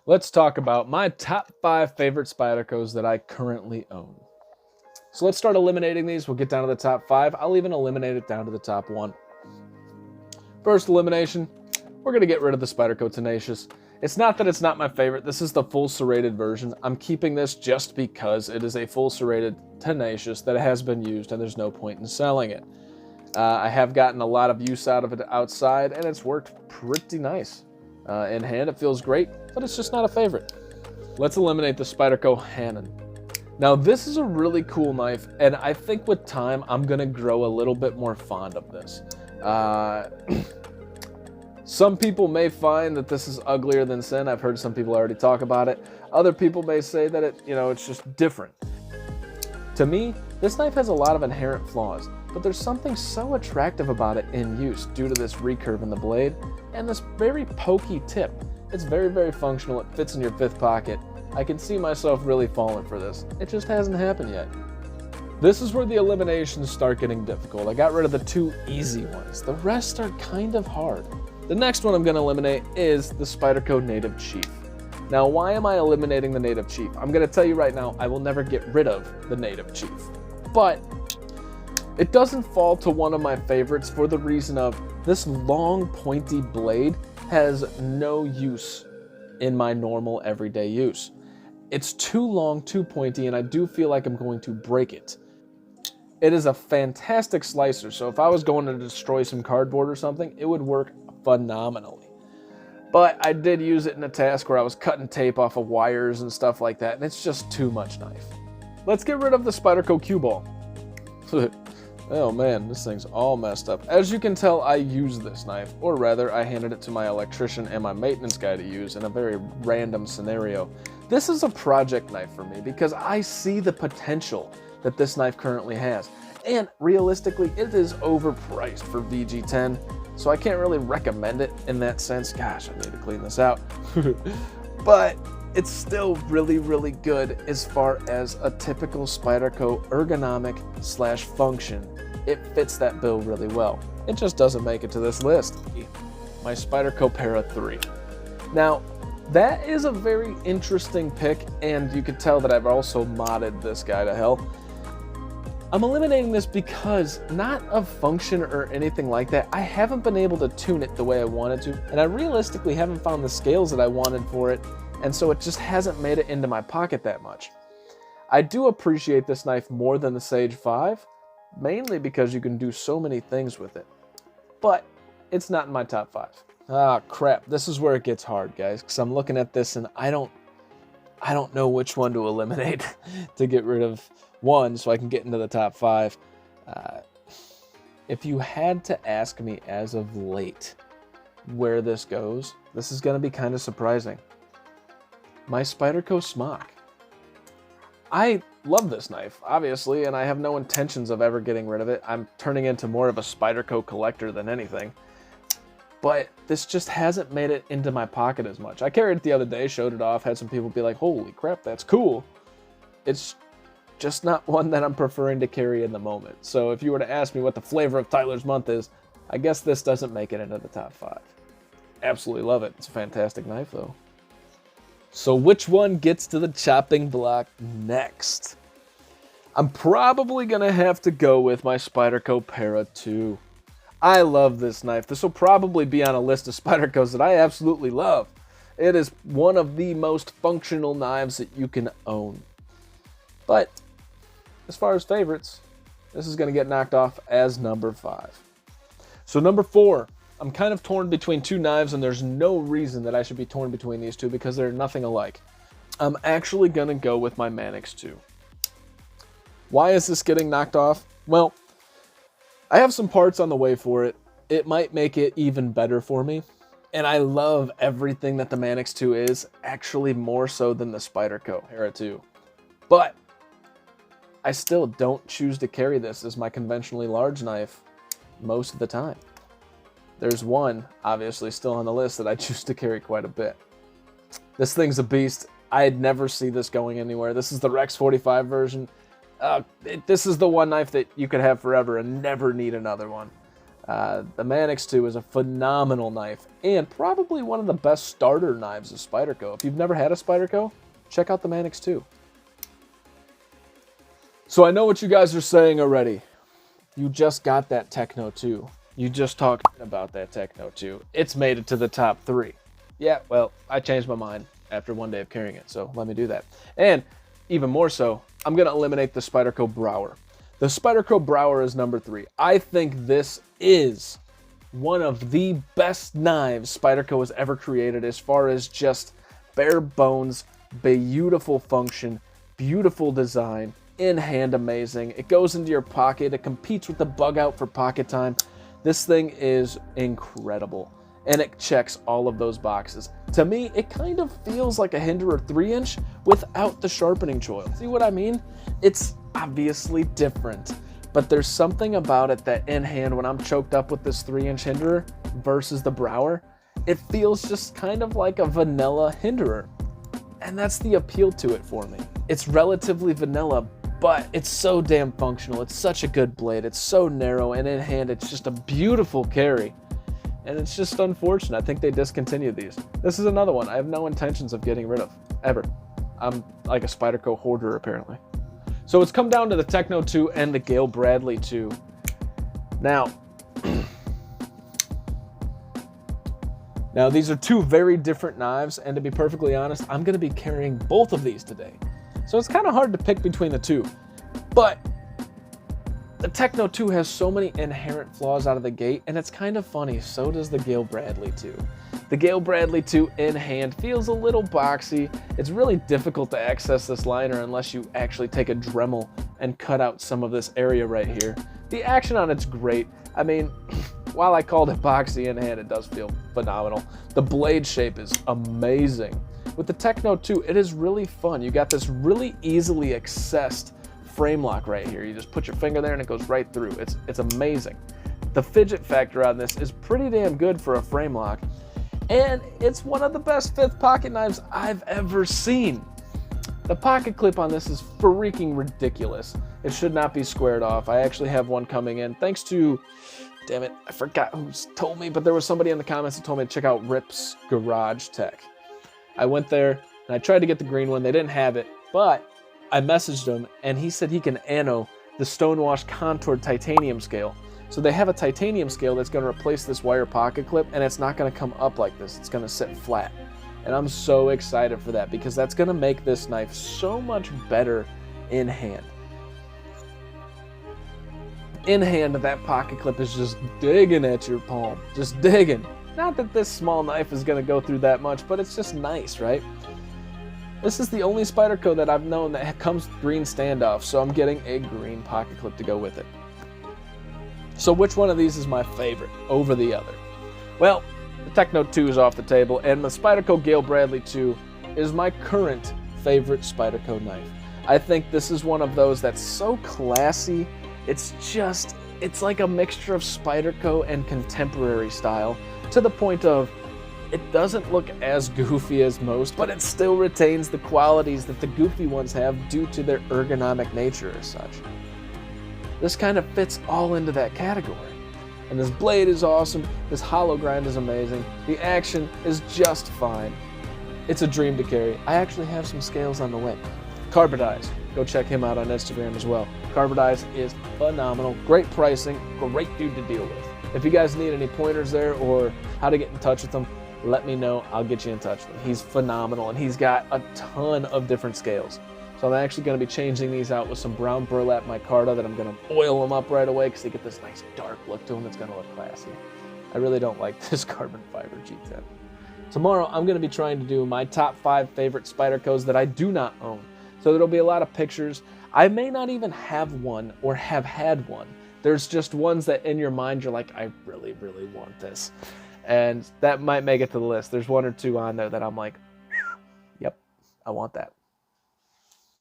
let's talk about my top 5 favorite Spydercos that I currently own. So let's start eliminating these. We'll get down to the top 5. I'll even eliminate it down to the top 1. First elimination, we're going to get rid of the Spyderco Tenacious. It's not that it's not my favorite. This is the full serrated version. I'm keeping this just because it is a full serrated Tenacious that has been used and there's no point in selling it. I have gotten a lot of use out of it outside and it's worked pretty nice. In hand, it feels great, but it's just not a favorite. Let's eliminate the Spyderco Hanon. Now, this is a really cool knife, and I think with time, I'm going to grow a little bit more fond of this. Some people may find that this is uglier than sin. I've heard some people already talk about it. Other people may say that it's just different. To me, this knife has a lot of inherent flaws, but there's something so attractive about it in use due to this recurve in the blade and this very pokey tip. It's very, very functional. It fits in your 5th pocket. I can see myself really falling for this. It just hasn't happened yet. This is where the eliminations start getting difficult. I got rid of the 2 easy ones. The rest are kind of hard. The next one I'm going to eliminate is the Spyderco Native Chief. Now, why am I eliminating the Native Chief? I'm going to tell you right now, I will never get rid of the Native Chief. But it doesn't fall to one of my favorites for the reason of this long pointy blade has no use in my normal everyday use. It's too long, too pointy, and I do feel like I'm going to break it. It is a fantastic slicer, so if I was going to destroy some cardboard or something, it would work phenomenally. But I did use it in a task where I was cutting tape off of wires and stuff like that, and it's just too much knife. Let's get rid of the Spyderco cue ball. Oh man, this thing's all messed up. As you can tell, I use this knife, or rather, I handed it to my electrician and my maintenance guy to use in a very random scenario. This is a project knife for me because I see the potential that this knife currently has. And realistically, it is overpriced for VG10, so I can't really recommend it in that sense. Gosh, I need to clean this out. But it's still really, really good as far as a typical Spyderco ergonomic / function. It fits that bill really well. It just doesn't make it to this list. My Spyderco Para 3. Now, that is a very interesting pick, and you can tell that I've also modded this guy to hell. I'm eliminating this because, not of function or anything like that, I haven't been able to tune it the way I wanted to, and I realistically haven't found the scales that I wanted for it, and so it just hasn't made it into my pocket that much. I do appreciate this knife more than the Sage 5, mainly because you can do so many things with it, but it's not in my top 5. Ah, crap, this is where it gets hard, guys, because I'm looking at this and I don't know which one to eliminate to get rid of one so I can get into the top 5. If you had to ask me as of late where this goes, this is going to be kind of surprising. My Spyderco Smock. I love this knife, obviously, and I have no intentions of ever getting rid of it. I'm turning into more of a Spyderco collector than anything. But this just hasn't made it into my pocket as much. I carried it the other day, showed it off, had some people be like, holy crap, that's cool. It's just not one that I'm preferring to carry in the moment. So if you were to ask me what the flavor of Tyler's Month is, I guess this doesn't make it into the top 5. Absolutely love it. It's a fantastic knife, though. So which one gets to the chopping block next? I'm probably going to have to go with my Spyderco Para 2. I love this knife. This will probably be on a list of Spydercos that I absolutely love. It is one of the most functional knives that you can own. But as far as favorites, this is going to get knocked off as number 5. So number 4, I'm kind of torn between 2 knives, and there's no reason that I should be torn between these 2 because they're nothing alike. I'm actually going to go with my Manix 2. Why is this getting knocked off? Well, I have some parts on the way for it. It might make it even better for me. And I love everything that the Manix 2 is, actually more so than the Spyderco Para 2. But I still don't choose to carry this as my conventionally large knife most of the time. There's one, obviously, still on the list that I choose to carry quite a bit. This thing's a beast. I'd never see this going anywhere. This is the Rex 45 version. This is the one knife that you could have forever and never need another one. The Manix 2 is a phenomenal knife and probably one of the best starter knives of Spyderco. If you've never had a Spyderco, check out the Manix 2. So I know what you guys are saying already. You just got that Techno 2. You just talked about that Techno 2. It's made it to the top 3. Yeah, well, I changed my mind after one day of carrying it, so let me do that. And even more so, I'm going to eliminate the Spyderco Brouwer. The Spyderco Brouwer is number 3. I think this is one of the best knives Spyderco has ever created as far as just bare bones, beautiful function, beautiful design, in hand amazing. It goes into your pocket. It competes with the bug out for pocket time. This thing is incredible and it checks all of those boxes. To me, it kind of feels like a Hinderer 3-inch without the sharpening choil. See what I mean? It's obviously different, but there's something about it that in hand, when I'm choked up with this 3-inch Hinderer versus the Brouwer, it feels just kind of like a vanilla Hinderer. And that's the appeal to it for me. It's relatively vanilla, but it's so damn functional. It's such a good blade. It's so narrow, and in hand, it's just a beautiful carry. And it's just unfortunate. I think they discontinued these. This is another one I have no intentions of getting rid of, ever. I'm like a Spyderco hoarder, apparently. So it's come down to the Techno 2 and the Gayle Bradley 2. Now, these are two very different knives, and to be perfectly honest, I'm going to be carrying both of these today. So it's kind of hard to pick between the two. But the Techno 2 has so many inherent flaws out of the gate, and it's kind of funny, so does the Gayle Bradley 2. The Gayle Bradley 2 in hand feels a little boxy. It's really difficult to access this liner unless you actually take a Dremel and cut out some of this area right here. The action on it's great. I mean, while I called it boxy in hand, it does feel phenomenal. The blade shape is amazing. With the Techno 2, it is really fun. You got this really easily accessed frame lock right here. You just put your finger there and it goes right through. It's amazing. The fidget factor on this is pretty damn good for a frame lock. And it's one of the best fifth pocket knives I've ever seen. The pocket clip on this is freaking ridiculous. It should not be squared off. I actually have one coming in thanks to, damn it, I forgot who told me, but there was somebody in the comments that told me to check out Rip's Garage Tech. I went there and I tried to get the green one. They didn't have it, but I messaged him and he said he can anno the Stonewash contoured titanium scale. So they have a titanium scale that's going to replace this wire pocket clip, and it's not going to come up like this. It's going to sit flat. And I'm so excited for that because that's going to make this knife so much better in hand. In hand, that pocket clip is just digging at your palm. Just digging. Not that this small knife is going to go through that much, but it's just nice, right? This is the only Spyderco that I've known that comes with green standoff, so I'm getting a green pocket clip to go with it. So which one of these is my favorite over the other? Well, the Techno 2 is off the table, and the Spyderco Gayle Bradley 2 is my current favorite Spyderco knife. I think this is one of those that's so classy. It's like a mixture of Spyderco and contemporary style, to the point of it doesn't look as goofy as most, but it still retains the qualities that the goofy ones have due to their ergonomic nature as such. This kind of fits all into that category. And this blade is awesome, this hollow grind is amazing, the action is just fine. It's a dream to carry. I actually have some scales on the way. Carbidized, go check him out on Instagram as well. Carbidized is phenomenal, great pricing, great dude to deal with. If you guys need any pointers there or how to get in touch with him, let me know, I'll get you in touch with him. He's phenomenal and he's got a ton of different scales. So I'm actually going to be changing these out with some brown burlap micarta that I'm going to oil them up right away because they get this nice dark look to them. It's going to look classy. I really don't like this carbon fiber G10. Tomorrow I'm going to be trying to do my top 5 favorite Spydercos that I do not own. So there'll be a lot of pictures. I may not even have one or have had one. There's just ones that in your mind you're like, I really, really want this. And that might make it to the list. There's 1 or 2 on there that I'm like, yep, I want that.